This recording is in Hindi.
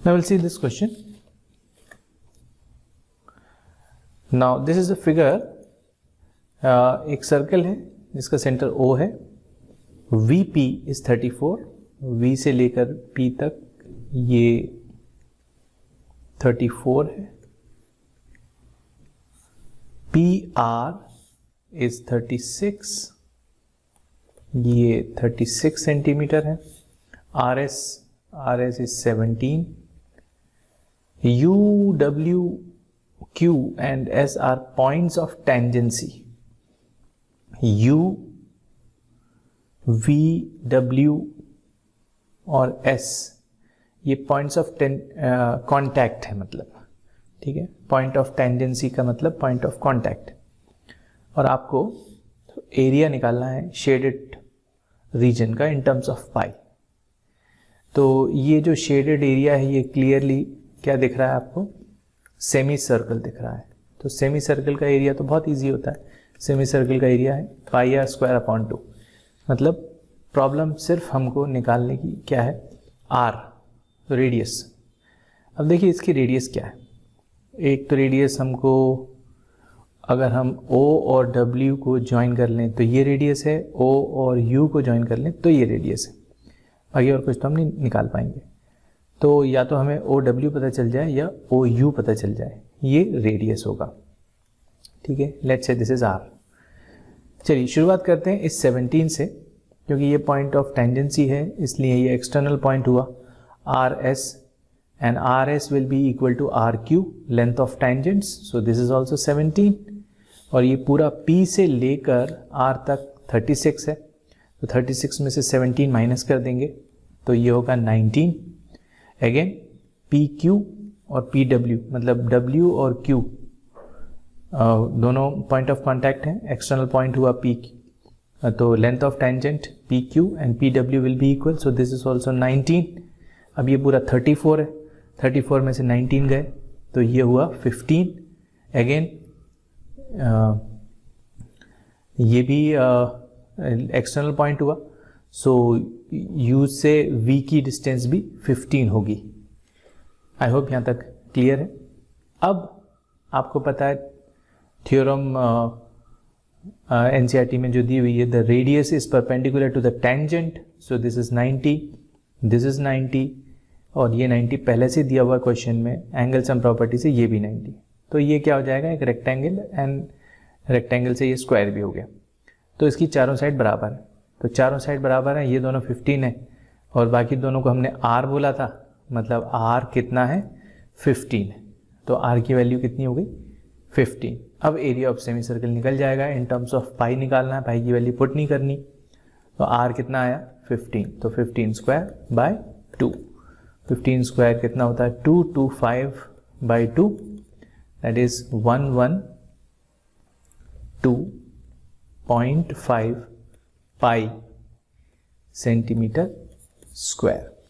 Now we'll see this question. Now this is a figure. एक सर्कल है जिसका सेंटर O है, VP इज 34, V से लेकर P तक ये 34 है, PR इज 36, ये 36 सेंटीमीटर है, RS is 17, U, W, Q and S are points of tangency. U, V, W और S ये पॉइंट्स ऑफ कॉन्टैक्ट है, मतलब ठीक है, पॉइंट ऑफ टेंडेंसी का मतलब पॉइंट ऑफ कॉन्टैक्ट। और आपको एरिया निकालना है शेडेड रीजन का इन टर्म्स ऑफ पाई। तो ये जो शेडेड एरिया है ये क्लियरली क्या दिख रहा है आपको, सेमी सर्कल दिख रहा है। तो सेमी सर्कल का एरिया तो बहुत इजी होता है, सेमी सर्कल का एरिया है पाई आर स्क्वायर अपॉन 2। मतलब प्रॉब्लम सिर्फ हमको निकालने की क्या है, आर, तो रेडियस। अब देखिए इसकी रेडियस क्या है। एक तो रेडियस हमको, अगर हम O और W को ज्वाइन कर लें तो ये रेडियस है, O और U को ज्वाइन कर लें तो ये रेडियस है। आगे और कुछ तो हम नहीं निकाल पाएंगे। तो या तो हमें OW पता चल जाए या OU पता चल जाए, ये रेडियस होगा। ठीक है, let's say this is R। चलिए शुरुआत करते हैं इस 17 से, क्योंकि ये पॉइंट ऑफ टेंजेंसी है इसलिए ये एक्सटर्नल पॉइंट हुआ RS, and RS will be equal to RQ, length of tangents, so this is also 17। और ये पूरा P से लेकर R तक 36 है, तो 36 में से 17 माइनस कर देंगे तो ये होगा 19। अगेन PQ और PW, मतलब W और Q दोनों पॉइंट ऑफ कांटेक्ट हैं, एक्सटर्नल पॉइंट हुआ P, तो length of tangent PQ and PW will be equal, so this is also 19। अब ये पूरा 34 है, 34 में से 19 गए तो ये हुआ 15। अगेन ये भी एक्सटर्नल पॉइंट हुआ, सो U से V की डिस्टेंस भी 15 होगी। आई होप यहाँ तक क्लियर है। अब आपको पता है थ्योरम NCERT में जो दी हुई है, the radius is perpendicular to the tangent, so this is 90, this is 90 और ये 90 पहले से दिया हुआ क्वेश्चन में, एंगल सम प्रॉपर्टी से ये भी 90। तो ये क्या हो जाएगा, एक रेक्टेंगल, एंड रेक्टेंगल से ये स्क्वायर भी हो गया। तो इसकी चारों साइड बराबर है, तो चारों साइड बराबर है, ये दोनों 15 है और बाकी दोनों को हमने R बोला था, मतलब R कितना है 15 है, तो R की वैल्यू कितनी हो गई 15। अब एरिया ऑफ सेमी सर्कल निकल जाएगा, इन टर्म्स ऑफ पाई निकालना है, पाई की वैल्यू पुट नहीं करनी, तो R कितना आया 15, तो 15 स्क्वायर बाय 2। 15 स्क्वायर कितना होता है 225 by 2, that is 112.5 pi centimetre square.